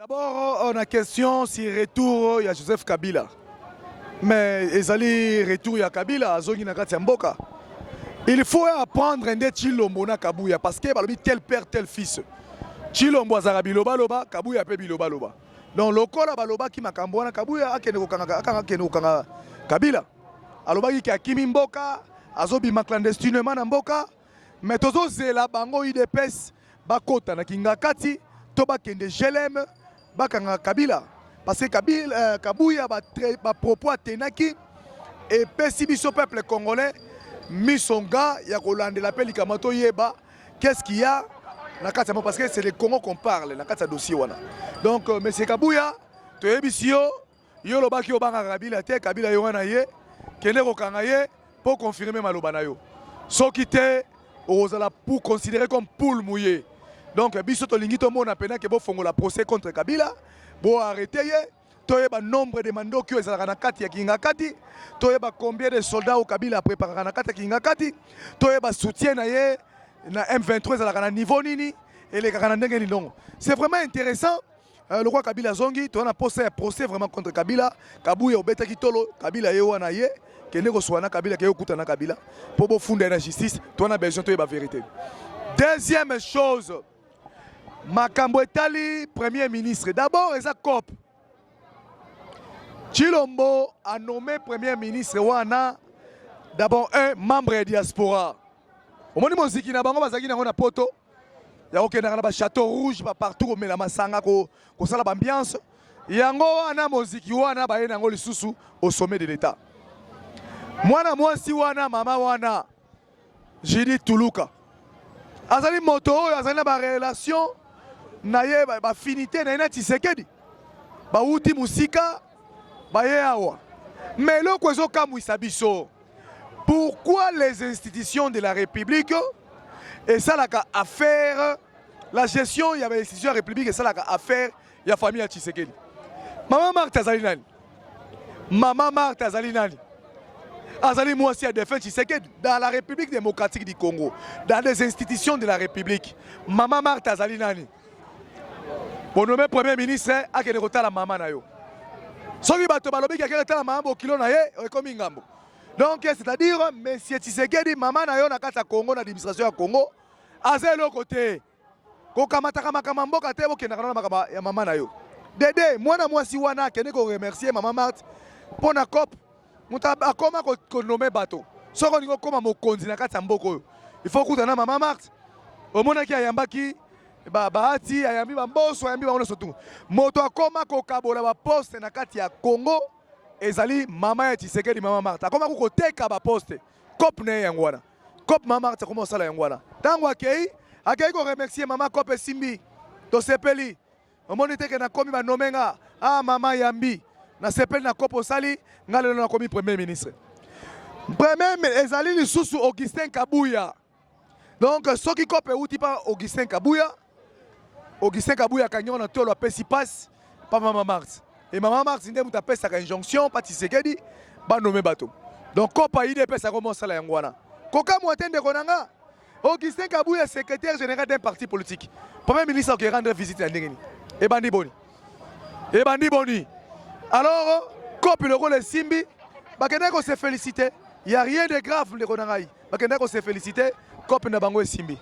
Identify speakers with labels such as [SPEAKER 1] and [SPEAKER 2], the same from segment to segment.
[SPEAKER 1] D'abord, on a question sur le retour de Joseph Kabila. Mais ezali retour ya Kabila azongi na kati ya mboka. Il faut apprendre ende Chilombo na Kabuya parce que balobi tel père tel fils. Chilombo azara biloba loba, Kabuya pe biloba loba. Donc lokola baloba ki makambo na Kabuya akene kokanga Kabila. Alobaki ki akimi mboka, azobima clandestinement na mboka, mais tozo zela bango IDPS bakota na kingakati to bakende Jelem bakanga Kabila. Parce que Kabuya ba propos atenaki et pesi biso peuple congolais misonga ya kolande la peli kamato yeba qu'est-ce qu'il y a na kati parce que c'est le Congo qu'on parle na kati dossier wana. Donc monsieur Kabuya to yebisio yo lobaki obanga Kabila te Kabila yo wana ye kende kokanga ye pour confirmer maloba na yo. Soki te ozala pour considérer comme poule mouillée. Donc biso to lingi to mona pena ke bo fongola procès contre Kabila. Bo arrêter ye, toyeba nombre de mandoki ezalaka na kati ya kingakati, toyeba combien de soldats au Kabila préparaka na kati ya kingakati, toyeba soutien na ye na M23 ezalaka na niveau nini et les kana ndenge ni ndongo. C'est vraiment intéressant. Le roi Kabila zongi, to na procès vraiment contre Kabila, Kabuya obetaki tolo, Kabila ye wana ye, kende ko swana Kabila ke okuta na Kabila pour bo funda na justice, to na besoin toyeba vérité. Deuxième chose, Makambo Etali, Premier ministre. D'abord, il COP. Chilombo a nommé Premier ministre Wana, d'abord un membre de la diaspora. Au moment où il y a un poto, il y a un château rouge partout, mais la masanga, il y a l'ambiance. Il y a un moziki Wana, au sommet de l'État. Moi, si Wana, maman Wana, j'ai dit Toulouka. Azali moto, azali na relation. Naye ba finité na ina Tshisekedi ba uti musika ba ye awa mais le kwezo kamwisa biso pourquoi les institutions de la République et ça la affaire la gestion il y avait institutions de la République et ça la affaire il y a famille à Tshisekedi. Maman Marthe azali nani azali mwasi à défendre Tshisekedi dans la République démocratique du Congo dans les institutions de la République. Maman Marthe azali nani pour nommer Premier ministre, à qui ne la maman na yo. Soki bato balobi ki akela la maman bo kilo na ye, ekomi ngambo. Donc c'est-à-dire monsieur Tshisekedi maman na yo na kata Congo na administration ya Congo, azelo côté. Ko kamata makama mboka te bo kenda na makaba ya maman na yo. Dede mwana mwasi wana kende ko remercier maman Marthe pour na COP. Muta akoma ko nommer bato. Soko ningo koma mokonzi na kata mboko. Il faut kutana maman Marthe. Omona ki ayambaki bahati ayambi bamboso ayambi bango sotu moto akoma kokabola ba poste na kati ya Congo ezali mama ya Tshisekedi mama Martha akoma kokoteka ba poste COP ne yangwana COP mama Martha koma sala yangwana tango akei ko remercier mama COP Simbi to sepeli omoni teke na komi ba nomenga mama yambi na sepeli na COP osali ngale na komi premier ministre ezali lisusu Augustin Kabuya. Donc soki COP euti pa Augustin Kabuya kanyon na tolo apesi passe pa Maman Marthe. Et Maman Marthe ndé muta pesa ka injonction pa Tshisekedi ba nommer bato. Donc kopa ide pesa comment ça la yangwana. Koka mwatende konanga. Augustin Kabuya secrétaire général d'un parti politique. Premier ministre qui rendre visite à ndengeni. Et bandi boni. Alors kopi le rôle Simbi bakenda ko se féliciter. Il y a rien de grave le konangai. Bakenda ko se féliciter kopi na bango Simbi.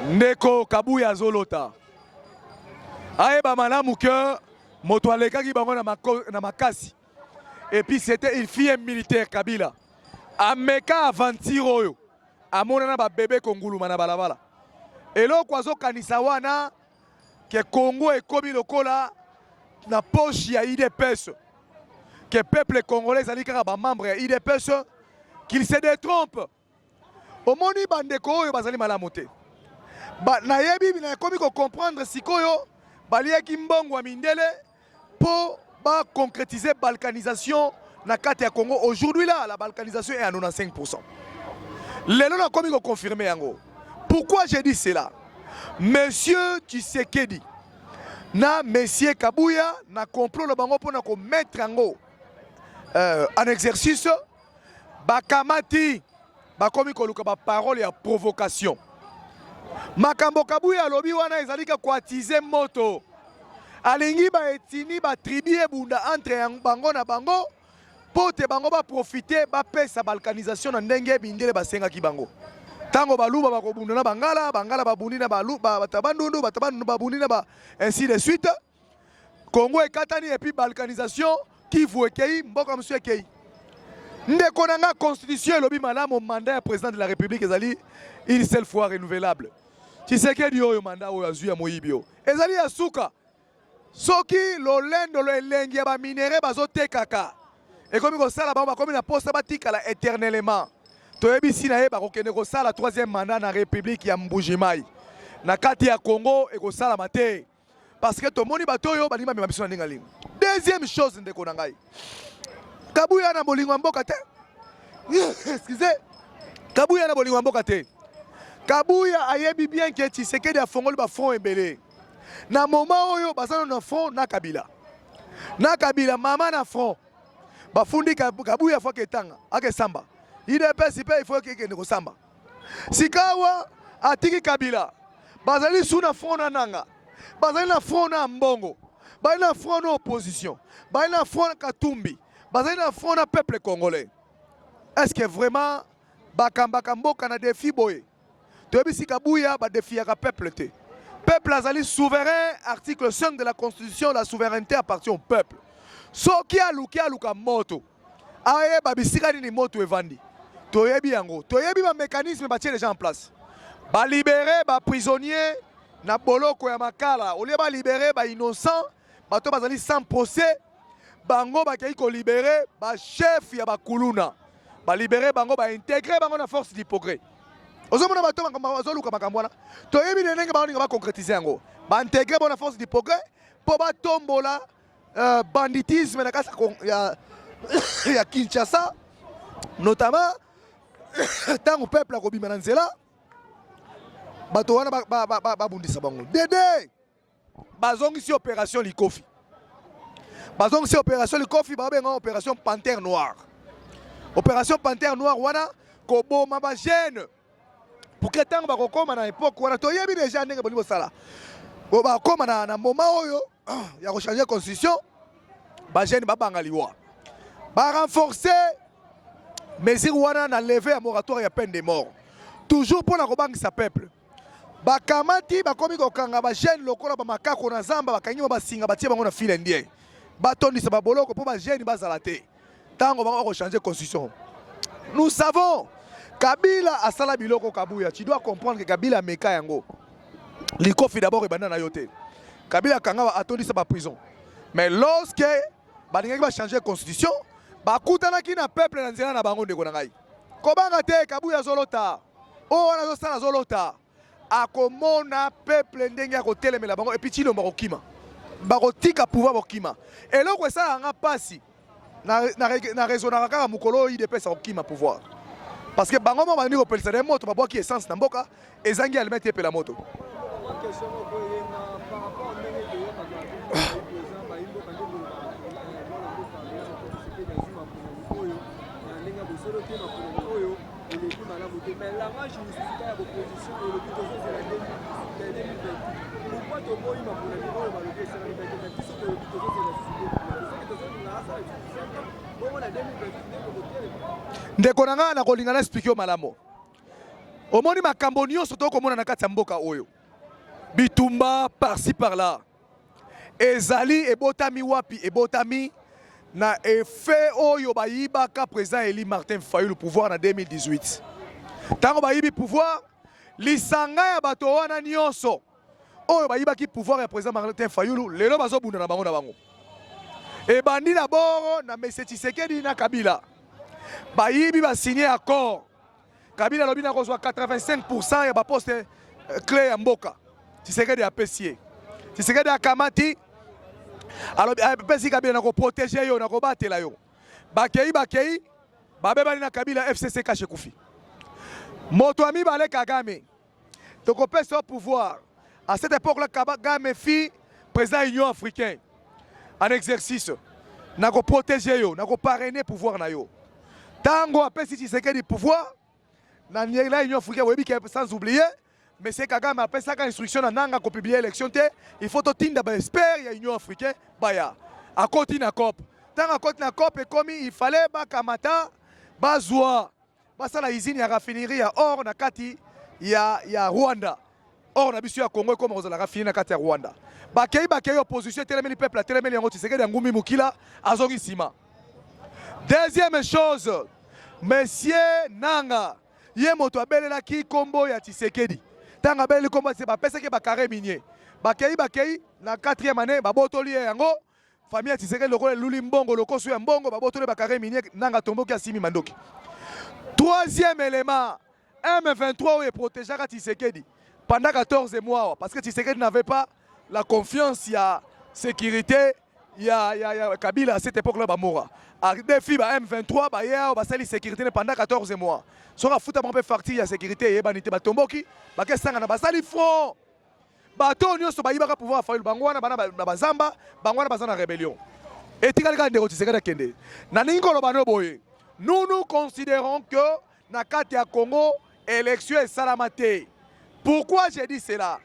[SPEAKER 1] Ndeko Kabuya Zolota. Aeba malamu que moto alekaki bango na makasi. Et puis c'était une fille militaire Kabila. Ameka avantiro yo. Amona na ba bébé kongulu na balabala. Elo kwazo kanisa wana que Congo ekomi lokola na poche ya IDPS. Que peuple congolais ali kaka ba membre ya IDPS qu'il se détrompe. Omoni bandeko oyo bazali malamu te. Na yebi na komi ko comprendre sikoyo baliaki mbongo mindele pour concrétiser balkanisation na kati ya Congo. Aujourd'hui là la balkanisation est à 95%. Lelo na komi ko confirmer yango. Pourquoi j'ai dit cela? Monsieur Tshisekedi na Monsieur Kabuya na complot le bango pour na ko mettre en exercice bakamati bakomi koluka ba parole ya provocation. Makambo Kabuya lobi wana ezalika ko attiser moto. Alingi ba etini ba tribu bunda entre bango na bango pote bango ba profiter ba pesa balkanisation na ndenge bindele basenga ki bango. Tango baluba bakobunda na bangala, bangala babundi na baluba batabandundu, batabandundu babundi na ba ainsi de suite. Congo ekatani et puis balkanisation Kivu ekei mboka monsieur ekei. Ndeko nanga constitution lobi malamu mandat ya président de la République ezali une seule fois renouvelable. Tshisekedi oyo mandat oyo azui ya moyibio. Ezali ya suka. Soki lolendo lo elengi ya ba minere bazotekaka. Ekomi ko sala bango bakomi na poste batikala éternellement. Toyebi sina ye bakokende ko sala troisième mandat na République ya Mbujimai. Na kati ya Congo eko sala mate. Parce que tomoni bato oyo balima mema biso na ndinga linga. Deuxième chose ndeko na ngai. Kabuya na bolingo mboka te. Excusez. Kabuya na bolingo mboka te. Kabuya ayebi bien que Tshisekedi a fongoli ba front ebele. Na moment oyo bazana na front na Kabila. Na Kabila mama na front. Bafundi Kabuya faut ketanga ake samba. IDPS il faut que ko samba. Sikawa atiki Kabila. Bazali suna front na nanga. Bazali na front na mbongo. Bazali na front na opposition. Bazali na front na Katumbi. Bazali na front na peuple congolais. Est-ce que vraiment bakambaka mboka na défi boye? Toyebi si Kabuya ba défi ya peuple te. Peuple azali souverain, article 5 de la Constitution, la souveraineté appartient au peuple. Soki aluka moto. Aye babisika ni moto evandi. Toyebi yango. Toyebi ba mécanisme ba tie les gens en place. Ba libérer ba prisonniers na boloko ya makala. Au lieu ba libérer ba innocent, bato bazali sans procès. Bango ba kei ko libérer ba chef ya ba kuluna. Ba libérer bango ba intégrer bango na force d'hypocrite. Ozomona bato bazoluka makambo wana. Toyebi ndenge bango ba concrétiser yango. Ba intégrer bona force d'hypocrite po ba tombola banditisme na kasa ya Kinshasa notamment tant au peuple akobima na nzela bato wana babundisa bango dede bazongisi opération Likofi. Bazongisi opération Likofi babenga opération Panthère Noire. Opération Panthère Noire wana koboma ba jeune pour que tant bakokoma na époque wana toyebi déjà ndenge boli bosala bo bakoma na moment oyo ya ko changer constitution ba jeune babanga liwa ba renforcer mesure wana na lever à moratoire ya peine de mort toujours pour la kobangisa peuple bakamati bakomi kokanga ba jeune lokola ba makako na zamba bakangi ba singa batie bango na file ndien batondisa ba boloko pour ba jeune bazala te tango ba ko changer constitution. Nous savons Kabila asala biloko Kabuya, tu dois comprendre que Kabila meka yango Likofi d'abord et bandana yote Kabila kanga atondisa ba prison mais lorsque balingi ba changer constitution bakutana ki na peuple na nzela na bango ndeko na ngai kobanga te Kabuya zolota o wana zo sala zolota akomona peuple ndenge akotelemela bango et puis tilo bakokima bakotika pouvoir bokima eloko esala nga pasi na raisonnaka kaka mukolo IDPS akokima pouvoir parce que bango mo bandi kopelisa de moto babwaki essence na mboka ezangi almete epela moto. Ndeko nanga na kolingana expliquer malamo. Omoni makambo nyonso to komona na kati ya mboka oyo. Bitumba par-ci par-là. Ezali ebotami wapi ebotami na effet oyo bayibaka président Eli Martin Fayulu pouvoir na 2018. Tango bayibi pouvoir lisanga ya bato wana nyonso oyo bayibaki pouvoir ya président Martin Fayulu lelo bazobunda na bango na bango. Et bandi d'abord na M. Tshisekedi na Kabila. Bayibi ba signé accord. Kabila lobi na kozwa 85% ya ba poste clé ya mboka. Tshisekedi a pesier. Tshisekedi a kamati. Alors pesi Kabila na ko protéger yo na ko batela yo. Bakei babebani na Kabila FCC caché Koufi. Moto ami bale Kagame. Donc on peut son pouvoir. À cette époque là Kagame fit président de l'Union africaine en exercice nako protéger yo nako parrainer pouvoir na yo tango apesi Tshisekedi pouvoir na l'Union africaine sans oublier mais c'est Kagame après ça instruction na nanga ko publier élection te il faut tinda ba expert ya Union africaine baya à côté na COP tant à côté na COP et comme il fallait ba kamata bazwa basa la usine ya raffinerie ya or na kati ya Rwanda or na biso ya Congo comme on la raffinerie na kati ya Rwanda bakei opposition telemeli peuple telemeli yango Tshisekedi ya ngumi mukila azongi sima. Deuxième chose, monsieur Nanga ye moto abelela ki kombo ya Tshisekedi tanga beleli kombo se ba pesa ke ba carré minier bakei na 4e année ba botoli yango famille ya Tshisekedi lokola luli mbongo lokoso ya mbongo ba botoli ba carré minier Nanga tomboki asimi mandoki. Troisième élément, M23 est protégé à Tshisekedi pendant 14 mois parce que Tshisekedi n'avait pas la confiance, il y a sécurité, il y a Kabila à cette époque-là, Bamora. À défi, M23, il y a la sécurité pendant 14 mois. Si on a foutu un peu parti, il y a sécurité, il y a banité, Batomboki, Bakesanga, Basali front. Bato, nous sommes pas pouvoir faire le Bangwana, Bazamba, Bangwana, Bazana rébellion. Et tu regardes les Tshisekedi Kende. Naningo Lobano Boye. Nous considérons que Nakati à Congo, élection est salamate. Pourquoi j'ai dit cela?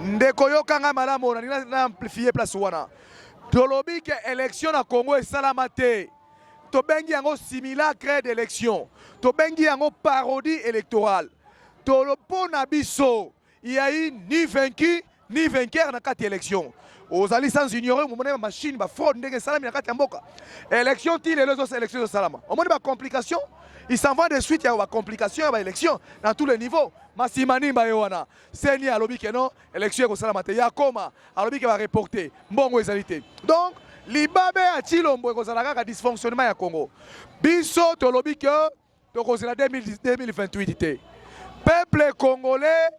[SPEAKER 1] Ndeko yokanga malamu na amplifier place wana. Tolobi que élection na Congo est salamate. To bengi yango simulacre d'élection. To bengi yango parodie électorale. Tolopo na biso, il y a eu ni vaincu ni vainqueur na kati élection. Aux alliés sans ignorer au moment de la machine, la fraude, les salami na kati mboka. Élection ti les autres élections de salama. Au moment de la complication, il s'en va de suite, il y a une complication, il y a une élection dans tous les niveaux. Massimani Bayoana, Seni a lobby que non, élection au salamate. Yakoma a lobby qui va reporter. Bongo égalité. Donc, Libabe a Chilombo et Kozalaka dysfonctionnement à Congo. Biso to lobby que to Kozala 2028. Peuple congolais,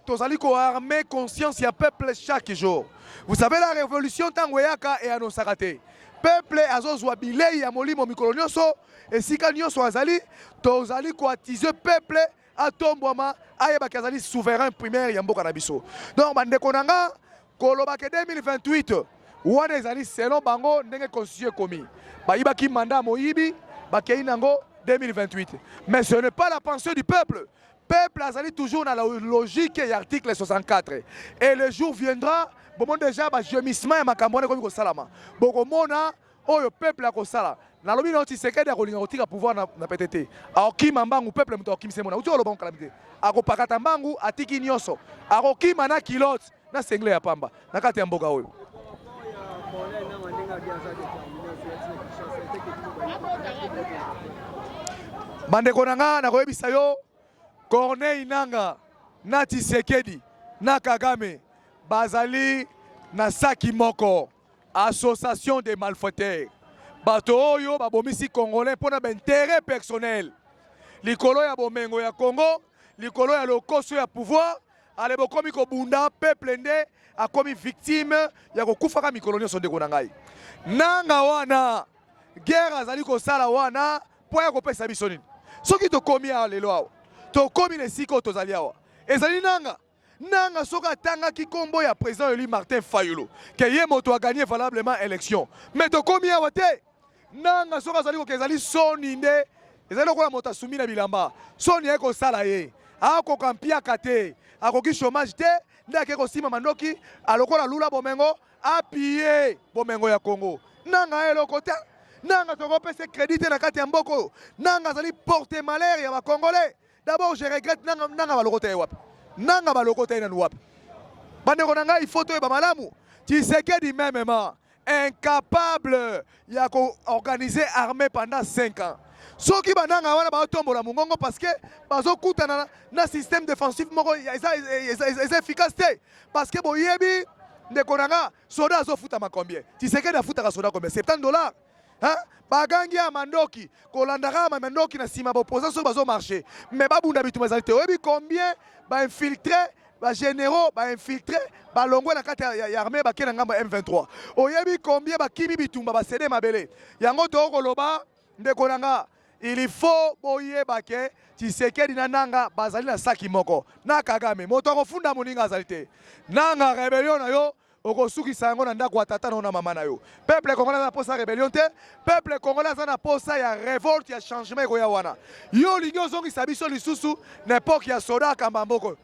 [SPEAKER 1] tozali ko armé conscience ya peuple chaque jour. Vous savez la révolution tangoyaka et anosakate. Peuple azozwa bilei ya molimo mikolo nyonso esika nyonso azali tozali ko attiser peuple atombwama ayeba kazali souverain primaire ya mboka na biso. Donc bandeko nanga koloba ke 2028 wana ezali selon bango ndenge constitution komi. Bayibaki mandat moyibi bakei nango 2028. Mais ce n'est pas la pensée du peuple. Peuple azali toujours dans la logique et article 64. Et le jour viendra, bon déjà ba gémissement et makambone comme ko salama. Boko mona oyo peuple a ko sala. Na lobi na Tshisekedi akolinga kotika pouvoir na PTT. Akokima mbangu peuple muto akimisa mona. Uti oloba calamité. Akopakata mbangu atiki nyoso. Akokima na kilote na sengle ya pamba. Na kati ya mboka oyo. Bandeko nanga na koyebisa yo Corneille Nanga, na Tshisekedi, na Kagame, bazali na saki moko, association des malfaiteurs. Bato oyo babomisi congolais pour un intérêt personnel. Likolo ya bomengo ya Congo, likolo ya lokoso ya pouvoir, ale bokomi ko bunda peuple nde akomi victime ya kokufaka mikolo nyonso ndeko na ngai. Nanga wana, guerre azali ko sala wana, po ya kopesa biso nini. Soki to komi ya lelo awa. To komi le siko tozali awa. Ezali nanga soka tanga ki kombo ya président Eli Martin Fayulu ke ye moto a gagné valablement élection. Mais to komi awa te. Nanga soka zali ko kezali soni nde ezali ko la moto asumi na bilamba. Soni eko sala ye. Ako kampia kate. Ako ki chômage te ndake ko sima mandoki alokola lula bomengo appuyer bomengo ya Congo. Nanga eloko te. Nanga toko pese crédit na kati ya mboko. Nanga zali porter malheur ya ba Congolais. D'abord, je regrette nanga balokota wap. Nanga balokota na wap. Bandeko nanga il faut to ba malamu. Tshisekedi même incapable ya ko organiser armée pendant 5 ans. Soki bananga wana ba tombola mungongo parce que bazo kutana na système défensif moko est efficace parce que boyebi ndeko nanga soda zo futa makombien. Tshisekedi afuta ka soda combien? $70. Hein? Bagangi ya mandoki, kolandaka ma mandoki na sima ba opposition bazo marché. Mais babunda bitu mazalité. Oyebi combien ba infiltré, ba généraux, ba infiltré, ba longwe na kati ya armée ba kena ngamba M23. Oyebi combien ba kimi bitumba ba cédé mabele. Yango to koloba ndeko nanga, il faut boyeba ke Tshisekedi na nanga bazali na saki moko. Na Kagame, moto ko funda moninga azalité. Nanga rébellion na yo okosukisa yango na ndako ya tata na mama na yo. Peuple congolais na posa rébellion te, peuple congolais na posa ya révolte ya changement ekoya wana. Yo lingi ozongisa biso lisusu na époque ya soda kamba mboko.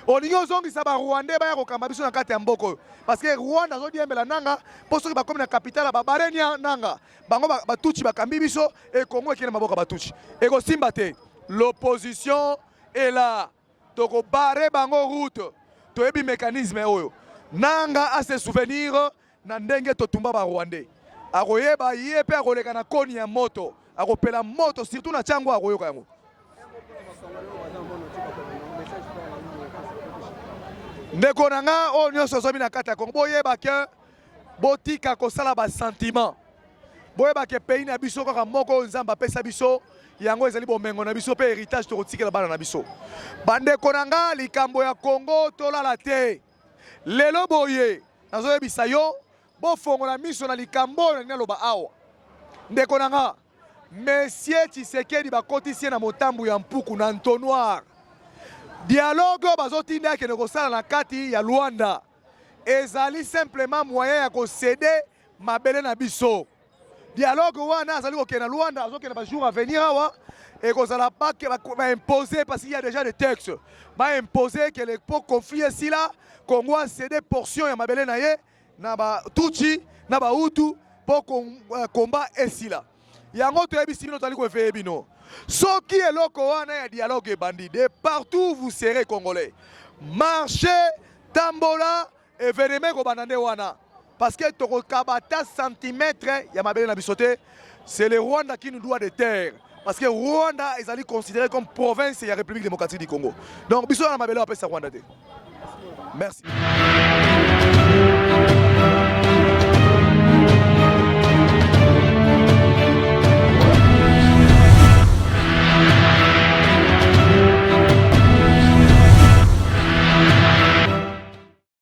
[SPEAKER 1] Olingi ozongisa ba Rwandais baya kokamba biso na kati ya mboko. Parce que Rwanda azodiembela nanga po soki bakomi na capitale babareni nanga. Bango batuchi bakambi biso et Congo ekene maboka batuchi. Ekosimba te. L'opposition est là. Toko barre bango route. Toyebi mécanisme oyo. Nanga a se souvenir na ndenge totumba ba Rwandais. Akoyeba ye pe akoleka na koni ya moto. Akopela moto surtout na chango akoyoka yango. Ndeko nanga o nyonso zomi na kata Congo boyeba ke botika kosala ba sentiment. Boyeba ke pays na biso kaka moko nzamba pesa biso yango ezali bomengo na biso pe héritage tokotikela bana na biso. Bandeko nanga likambo ya Congo tolala te. Lelo boye nazoyebisa yo bofongola miso na likambo na loba awa. Ndeko nanga Monsieur Tshisekedi bakotisie na motambu ya mpuku na entonnoir. Dialogue bazotinda ke nekosala na kati ya Luanda. Ezali simplement moyen ya kosede mabele na biso. Dialogue wana azali kokena Luanda azokena ba jour à venir awa et kozala pas que va imposer parce qu'il y a déjà des textes. Va imposer que le conflit ici là Congo a cédé portion ya mabele na ye na ba Tutsi na ba Hutu pour combat ici là. Yango toyebisi bino tali ko fe bino. Soki eloko wana ya dialogue bandi de partout vous serez congolais. Marchez, tambola et venez ko banande wana. Parce que toko kabata centimètre ya mabele na bisote, c'est le Rwanda qui nous doit des terres. Parce que Rwanda est considéré comme province de la République démocratique du Congo. Donc biso na mabele apesa Rwanda te. Merci.